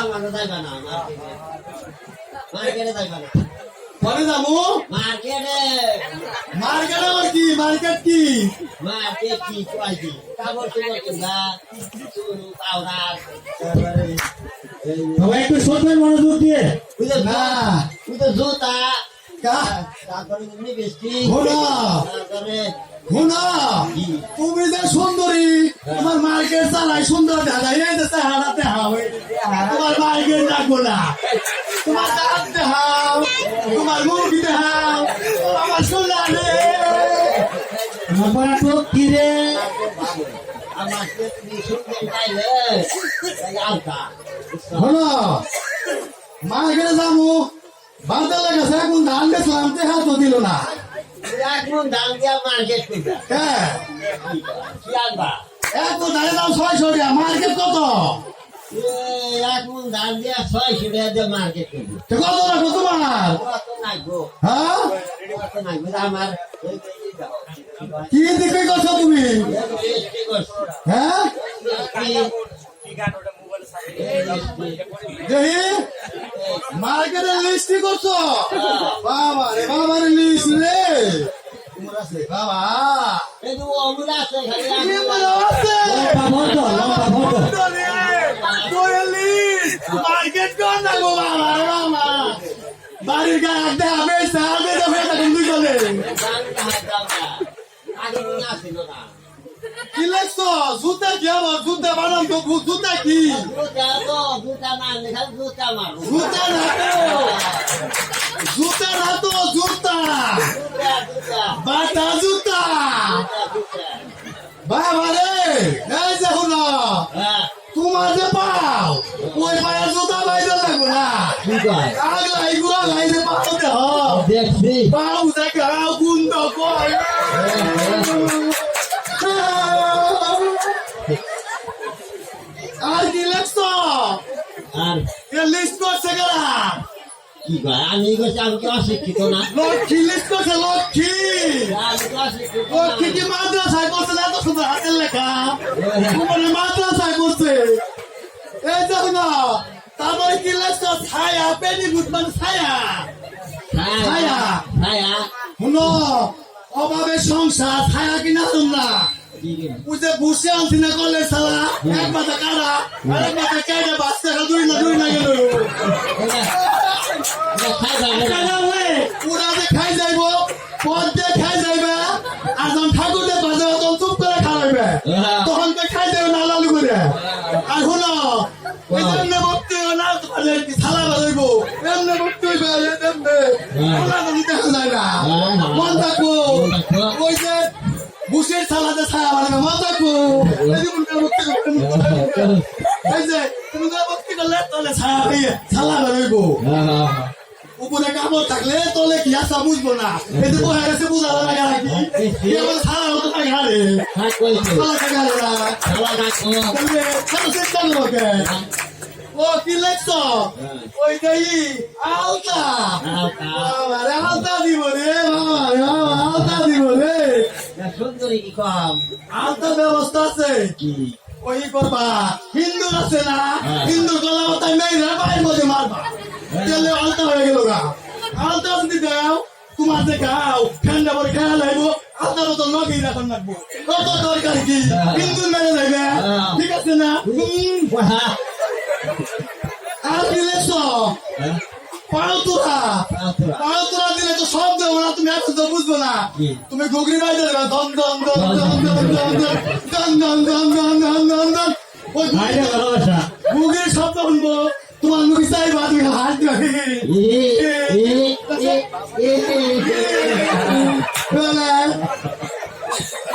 আমাকে যাইবা না মার্কেটে যাইবা না পরে যাবো মার্কেটে মার্কেট আবার কি মার্কেট কি মার্কেট কি কয় কি কাপড় চোপড় কিনবা চুল পাউডার তারপরে সবাই একটু শোনেন মনোযোগ দিয়ে। বুঝলে না তুই তো জুতা কা তারপরে লিপস্টিক ঘোড়া তারপরে ঘোড়া তুমি যে সুন্দরী তোমার মার্কেট চালাই সুন্দর দেখা এই যে হারাতে হাওয়ে তোমার মার্কেট রাখবো না তোমার দাঁত দেখাও তোমার মুখ দেখাও আমার সোনা রে আমার তো কি রে আমার তুমি সুন্দর পাইলে আলতা শোনো মার্কেটে যাবো বাজার লাগাছে এখন ধান গেছিলাম দেখা তো দিল না এখন দাম দিয়া মার্কেট করবা হ্যাঁ কি আনবা এখন ধানের দাম 600 টাকা মার্কেট কত এখন দাম দিয়া 600 টাকা দিয়ে মার্কেট করবো তো কত রাখো তোমার কত নাগবো হ্যাঁ কত নাগবো আমার কি বিক্রি করছো তুমি হ্যাঁ দেখি মার্কেটে লিস্টি করছো বাবা রে লিস্ট রে বাবা কি মনে হচ্ছে মার্কেট কর না গো বাবা বাবা বাড়ির গায়ে একটা হবে সাথে যাবে তখন দুই চলে কি লাগছো জুতা কি আমার জুতা বানাম তো জুতা কি জুতা না তো জুতা বাটা জুতা বাবা রে এই যে হুনো তোমার যে পাও ওই পায়ের জুতা বাইরে লাগবো না আগলা এগুলো লাইনে পাও দেহ পাও দেখাও গুন্দ কর আর কি লাগছো আর লিস্ট করছে গেলা কি কয় আমি কইছি আমি কি অশিক্ষিত না লক্ষ্মী লিস্ট করছে লক্ষ্মী আমি কি অশিক্ষিত লক্ষ্মী কি মাদ্রাসায় করছে না এত সুন্দর হাতের লেখা তোমার মাদ্রাসায় করছে এই দেখো না তারপরে কি লাগছো ছায়া পেনি গুটমান ছায়া ছায়া ছায়া শুনো অভাবের সংসার ছায়া কিনা তোমরা বুঝে বসে আনছি না কলের সালা এক মাথা কারা আর এক মাথা কেটে বাঁচতে দুই না গেল পুরা যে খাই যাইব পদ দিয়ে খাই যাইবে আর যখন ঠাকুর দিয়ে বাজে তখন চুপ করে খাওয়াইবে তখন তো খাই যাবে না লালু করে আর শুনো এমনি ভক্তি না সালা বাজাইব এমনি ভক্তি হইবে এমনি দেখা যায় না মন থাকবো ওই যে বুসের সালাতে ছায়া বানাবে মন থাকবো এই যে তুমি ভক্তি করলে তাহলে ছায়া দিয়ে সালা বানাইব উপরে কাপড় থাকলে তলে কি আসা বুঝবো না এই যে বহে গেছে বুঝা লাগা নাকি সারা হতো না ঘাড়ে ও কি লেখছো ওই দেই আলতা আলতা দিব রে আলতা দিব রে সুন্দরী কি কম আলতা ব্যবস্থা আছে কি ওই করবা হিন্দু আছে না হিন্দু গলা মাথায় মেয়েরা বাইর মধ্যে মারবা তেলে আলতা হয়ে গেল গা আলতা যদি দাও তোমার যে খাও ঠান্ডা পরে খেয়া লাগবো আলতার মতো নগেই রাখন লাগবো কত দরকার কি হিন্দু মেরে লাগবে ঠিক আছে না আর কি লেখছো পাড়তুরা দিলে তো সব দেবো না তুমি এত তো বুঝবো না তুমি ঘুগরি বাইতে দেবে দন দন দন দন দন দন দন দন দন দন দন দন ওই ঘুগরির শব্দ শুনবো তোমার মুখে চাইবো তুমি হাত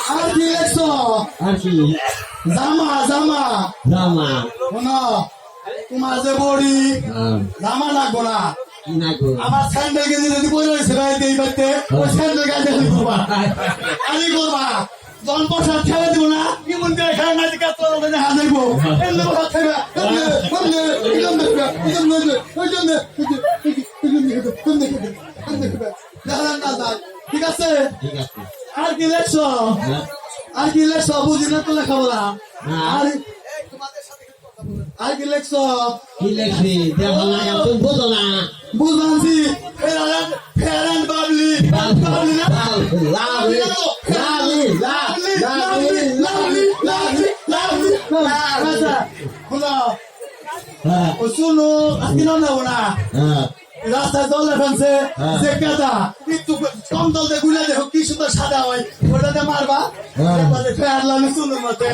আর কি লেখছো আর কি জামা জামা জামা শোনো তোমার যে বড়ি জামা লাগবো না কি নাগো আমার স্যান্ডেল গেঞ্জি যদি পরে রয়েছে বাড়িতে এই বাড়িতে ওই স্যান্ডেল গাড়ি করবা আমি করবা জন প্রসাদ খেলে দিব না এমন করে খেলে না যে কাজ হাজার এমনি হাত খাইবা ঠিক আছে ঠিক আছে আর কি লেখছো আর কি লেখছো বুঝি না তো লেখাবো না আর তোমাদের সাথে আর কি লেখছ কি লেখছি দেখো না তুমি বোঝো না বুঝানছি ফেয়ার এন্ড বাবলি বাবলি না lovely lovely lovely lovely lovely আচ্ছা শোনো হ্যাঁ ও শুনো আজকে না না হ্যাঁ রাস্তায় জল ফেলছে যে কাদা একটু কম জল দিয়ে গুলে দেখো কি সুন্দর সাদা হয় ওটাতে মারবা ফেয়ার লাগে সুন্দর মতো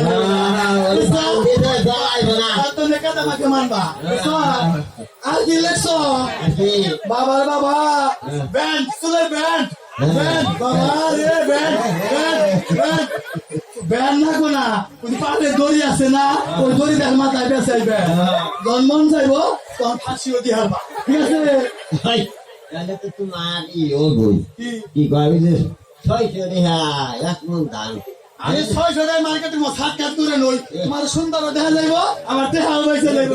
কাদা মাকে মারবা আর কি লেখছো বাবার বাবা ব্যান্ড চুলের ব্যান্ড ব্যান্ড বাবা রে ব্যান্ড ব্যান্ড ব্যান্ড না গো না ওই পাতে দড়ি আছে না ওই দড়ি দেখ মাথায় বেসাইবে জন্মন যাইব তখন ফাঁসিও দিয়ে হারবা ঠিক আছে ভাই তাহলে তো তোমার ও বই কি কি কবি যে 600 রেহা এক মন ধান আমি 600 টাকা মার্কেটে সাত কাজ করে নই তোমার সুন্দর দেখা যাইব আমার দেহা হইছে যাইব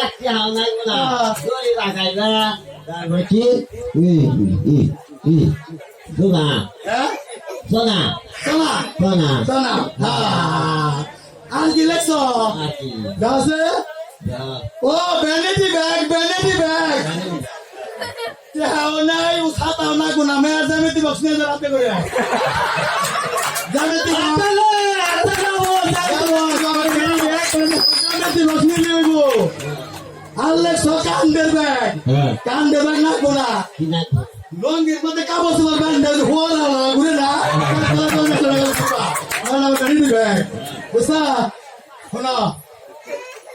একটি হাও নাই না দড়ি লাগাইবা তারপরে কি সোনা হ্যাঁ সোনা সোনা সোনা সোনা আর কি লেখছো আকি গাছে ও ভ্যানিটি ব্যাগ দেহাও নাই ও ছাতাও না গুনা মেয়ের জ্যামিতি বক্স নিয়ে যাবে করে জ্যামিতি বক্স নিয়ে নিব আর লেখছো কান্দের ব্যাগ না গুনা কি না লঙ্গির মধ্যে কাপড় চোপড় বান্ধে হোলা ঘুরে না বুঝছা শোনো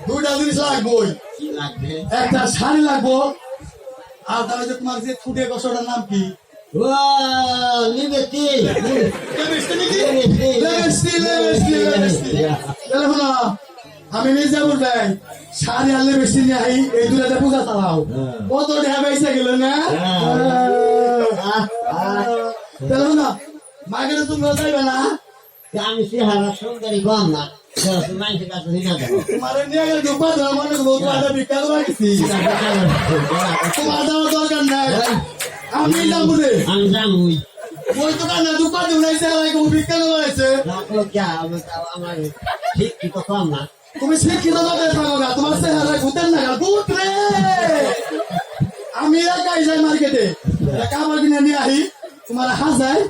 দুইটা জিনিস লাগবই কি লাগবে একটা শাড়ি লাগবো আর তাহলে যে তোমার যে ফুটে কষাটার নাম কি ও লিবেটি তাহলে শোনো আমি নিজে বলবেন শাড়ি আনলে বেশি নিয়ে আই এই দুটাতে পূজা চালাও কত ঢেয়া পয়সা গেল না তাহলে শোনো মাকে তোমরা যাইবে না আমি চেহারা সুন্দরী কম না মানুষের কাছে নিয়ে যাবো তোমার নিয়ে গেলে ঢুকবা তোমার মনে করবো তোমার ভিক্ষা করা গেছি তোমার যাওয়ার দরকার নাই আমি যাবো রে আমি জানুই ওই দোকানে ঢুকবা দেবো না ভিক্ষা করা হয়েছে আমার শিক্ষিত কম না তুমি শিক্ষিত ভাবে থাকো না তোমার চেহারা ঘুরতেন না দুধ রে আমি একাই যাই মার্কেটে কাপড় কিনে নিয়ে আহি তোমার হাজায়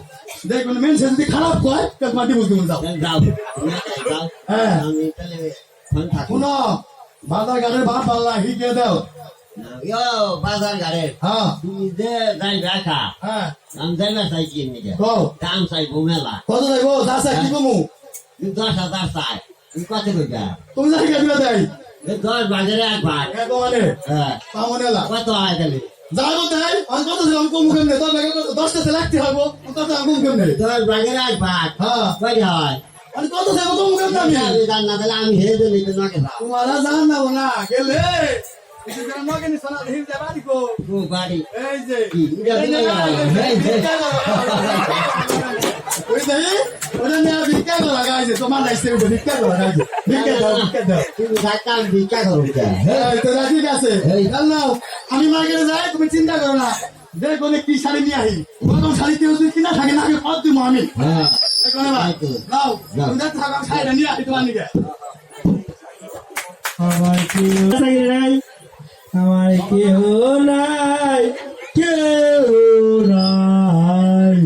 দেখবেন মেনসে যদি খারাপ কয় তোমার ডিভোর্স দিবেন যাও যাও হ্যাঁ আমি তাহলে ফোন থাকুন শুনো বাজার ঘাটের ভাত পাল্লা হিকে দাও বাজার গাড়ে হ্যাঁ তুমি যে যাই দেখা হ্যাঁ আমি যাই না চাই কি নিকে কও দাম চাইবো মেলা কত যাইবো দাসা কি কমু 10,000 চাই তুমি কত কইবা তুমি যাই দিবে দেই 10 বাজারে একবার এক মানে হ্যাঁ পামনে লা কত হয় তাহলে যাবো তাই আমি কত দিলাম কমু কেমনে তোর লাগে 10টা লাগতে হবো কত কমু কেমনে 10 বাজারে একবার হ্যাঁ কই হয় আমি কত যাবো কমু কেমনে আমি আমি জান না তাহলে আমি হেজে নিতে নকে যাও তোমারা জান না না গেলে কিছু জন নগে নি সোনা দেই যাবা দিকো ও বাড়ি এই যে কি এটা দিলে ওই দেই ওটা নিয়ে ভিক্ষা করা গাইছে তোমার লাইছে ভিক্ষা করা গাইছে ভিক্ষা দাও তুমি থাকতাম ভিক্ষা করো এই তো ঠিক আছে চল নাও আমি মার্কেটে যাই তুমি চিন্তা করো না দেখো কি শাড়ি নিয়ে আহি প্রথম শাড়ি কেউ যদি কিনা থাকে না আমি কত দিব আমি হ্যাঁ নাও তুমি দেখ থাকো শাড়িটা নিয়ে আহি তোমার নিকে আমার কেহ নাই কেউ নাই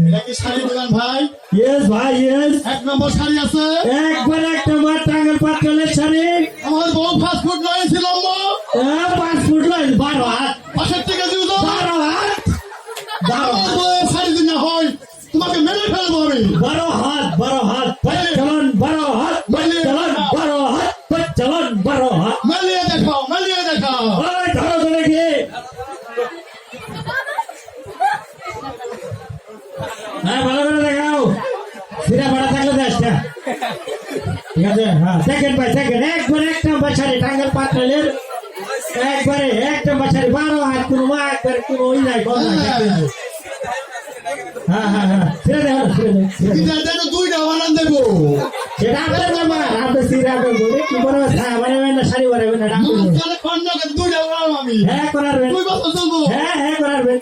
এটা কি শাড়ি দোকান ভাই ইয়েস ভাই ইয়েস এক নম্বর শাড়ি আছে একবার এক নম্বর টাঙ্গাল পাটকলের শাড়ি আমার বউ ফাস্ট ফুড নয় ছিল 5 ফুট লয় 12 হাত পাশের থেকে দিও 12 হাত আমার বউয়ের শাড়ি দিন হয় তোমাকে মেরে ফেলবো আমি 12 হাত চলন 12 হাত চলন 12 হাত চলন 12 হাত মালিয়ে দেখাও ওই ধরো ধরে কি হ্যাঁ ভালো করে দেখাও সিরা বড় থাকলে দেশটা ঠিক আছে হ্যাঁ সেকেন্ড বাই সেকেন্ড একবার এক নম্বর শাড়ি টাঙ্গাল পাটকলের একবারে এক নম্বর শাড়ি 12 হাত কোনো একবার কোনো ওই নাই কোন হ্যাঁ সিরা দেখো সিরা এটা দুইটা বানান দেবো সেটা আপনার ব্যাপার আপনি সিরা বলে কি বড় মানে না শাড়ি বানাবে না তাহলে খন্ডকে দুইটা বানাবো আমি হ্যাঁ করাবেন তুই কত চলবো হ্যাঁ করাবেন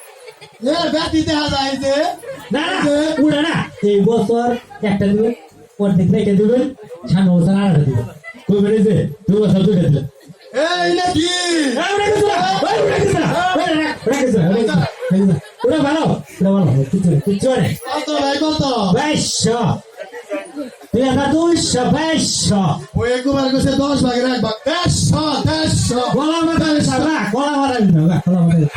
ব্যাটি দেখা যায় যে না উড়ে না এই বছর একটা দিবেন অর্ধেক রেখে দিবেন সামনে বছর আর দিবেন কই বেরিয়েছে তুই বসা তুই খেতে এই নাকি ওরা ভালো কিছু নেই কত ভাই কত 2200 তুই আমরা 200 2200 ওই একবার গেছে 10 ভাগের এক ভাগ 150 গলা মাথা সারা গলা মারা দিন গলা মাথা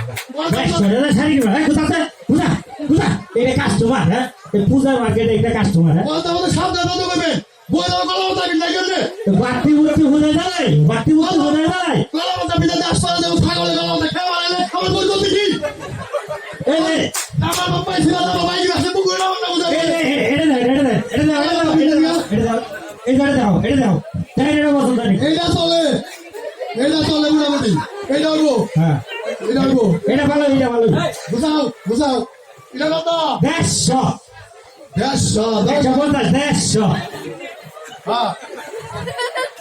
2200 শাড়ি কিনা কোথাতে পূজা পূজা এটা কাস্টমার হ্যাঁ এই পূজার মার্কেটে এটা কাস্টমার হ্যাঁ কত বড় সাবধান বন্ধ করবেন বইলা গলা মাথা বিনা গেলে বাতি বুতি হয়ে যায় বাতি বুতি হয়ে যায় গলা মাথা বিনা 10 পারা দেব ছাগলে গলা মাথা খাওয়া লাগে খাবার বল করতে কি এই রে আমার বাবা ছিল না বাবা কি আছে বুকুর না না বুঝা এটা দাও তাই এটা বসন্ত নেই এইটা চলে মোটামুটি এইটা হইবো হ্যাঁ এটা হইবো এটা ভালো বুঝাও এটা কত 150 150 এটা বলতা 150 হ্যাঁ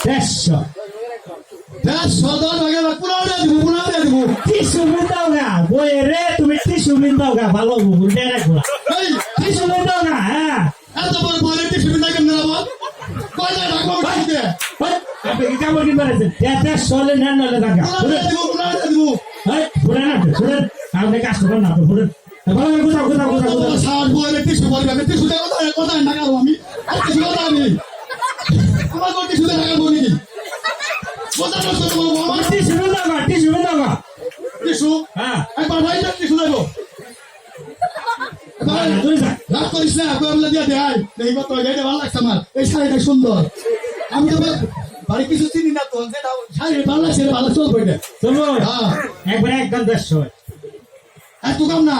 150 110 ভাগে পুরো দিব টিস্যু মিন্দাও গা বয়ে রে তুমি টিস্যু মিন্দাও গা ভালো বুঝে রাখো এই টিস্যু মিন্দাও না হ্যাঁ এত বড় বলে কি সুবিধা কেন না বল কয়টা রাখবো কাটতে আপনি কি কামড় কি পারেছেন এটা সলে না নলে টাকা পুরো দিব এই পুরা না পুরা আপনি কাস্টমার না পুরা ভালো বুঝাও সাত বলে টিস্যু বলবে টিস্যু কথা না কারো আমি আর কিছু কথা আমি আমার কোন টিস্যু টাকা বলি কি কথা না শুনবো আমার টিস্যু মিন্দাও গা টিস্যু হ্যাঁ একবার ভাই টিস্যু দেবো তুই যা রাগ করিস না বলে দিয়ে দেয় এই মতো এটা ভালো লাগছে আমার এই শাড়িটা সুন্দর আমি তো বাড়ি কিছু চিনি না তো যেটা শাড়ি ভালো লাগছে ভালো চলবে এটা চলো হ্যাঁ একবার একদম 150 এত কম না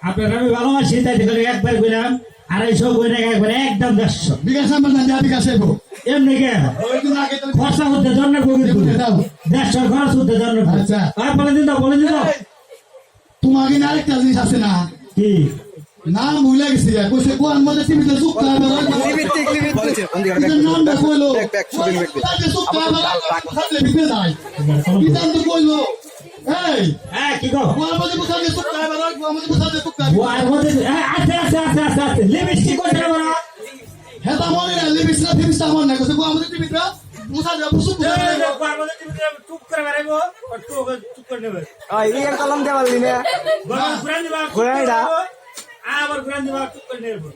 আপনার আমি ভালোবাসি তাই করে একবার কইলাম 250 করে একবার একদম 150 বিকাশ নাম্বার না দিয়া বিকাশ আইবো এমনি কে ওই দিন আগে তো খরচা হতে জন্য কবি দাও 150 খরচ হতে জন্য আচ্ছা। আর বলে দিন দাও তোমাকে না আরেকটা জিনিস আছে না কি না ভুলে গেছি কইছে কোন মধ্যে টিভিতে চুপ করে নামটা কইলো চুপ করে ভিতরে যায় কিতাব তো কইলো এই হ্যাঁ কি গো কোন মধ্যে বুঝাতে চুপ করে আমাদের বুঝাতে চুপ করে ও আর মধ্যে আচ্ছা লিপস্টিক কোথায় বড় হেতা মনে না লিবিসরা ফিবিসরা মনে না কইছে আমাদের টিভিতে বুঝাতে চুপ করে চুপ করে বেরাইবো চুপ করে নেবে ইয়ের কলম দে পারলি না ঘুরান দিবা ঘুরাইডা। আবার ঘুরান দিবা চুপ করে নেবে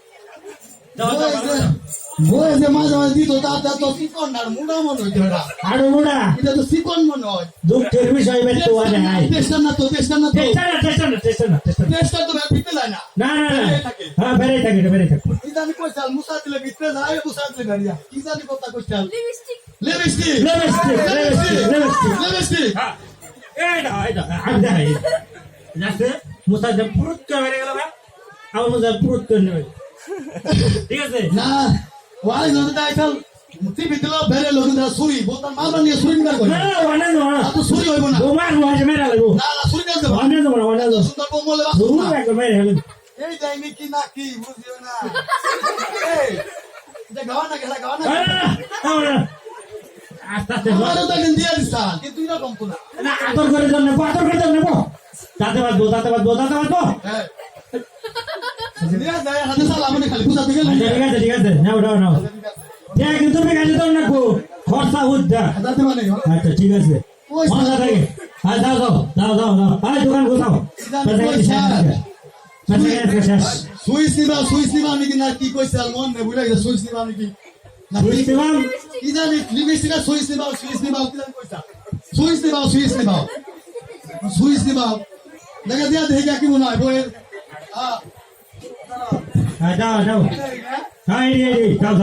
বই যে মাঝে মাঝে দিত তার তো চিকন না মুড়া মনে হইতো এটা আরো মোড়া এটা তো চিকন মনে হয় দুঃখের বিষয় বের তো হয় নাই টেস্টার না তো টেস্টার না টেস্টার তো ভিতরে যায় না না হ্যাঁ বেড়ে থাকে কি জানি কইছাল মুসা দিলে ভিতরে যায় মুসা দিলে গাড়িয়া কি জানি কথা কইছাল লিপস্টিক লিপস্টিক লিপস্টিক হ্যাঁ এইটা আমি দেখাই যাচ্ছে মুসা যে পুরুত করে বেড়ে গেল ভাই আমার মুসা পুরুত করে নেবে ঠিক আছে না ওয়াই যদি দাইছাল টিভি দিল বেরে লোক দা ছুরি বোতল মারবা নিয়ে ছুরি নিকার কই না অনেক আর তো ছুরি হইব না বোমার হয়েছে মেরা লাগবো না ছুরি কাজ দেব অনেক সুন্দর বমলে বাস শুরু না একদম মেরে হলো এই যাইনি কি না কি বুঝিও না এই যে গাওয়া না আস্তে আস্তে আমারও তো একদিন দিয়ে দিছা কিন্তু এরকম তো না না আদর করে জন্য নেবো দাঁতে বাঁধবো হ্যাঁ নিয়ে যায় হাতে সালা মানে খালি বুঝা দিকে ঠিক আছে নাও দেখ কিন্তু তুমি কাছে তো না খরচা উদ্দা হাতে মানে আচ্ছা ঠিক আছে মজা থাকে হ্যাঁ যাও আরে দোকান গোছাও শেষ সুইস নিবা নাকি না কি কইছাল মন নে বুঝা গেছে সুইস নিবা নাকি না বুঝছিলাম কি জানি লিপস্টিক সুইস নিবা কি জানি কইছা সুইস নিবা দেখা দিয়া দেখে কি মনে হয় বইয়ের হ্যাঁ যাও হ্যাঁ যাও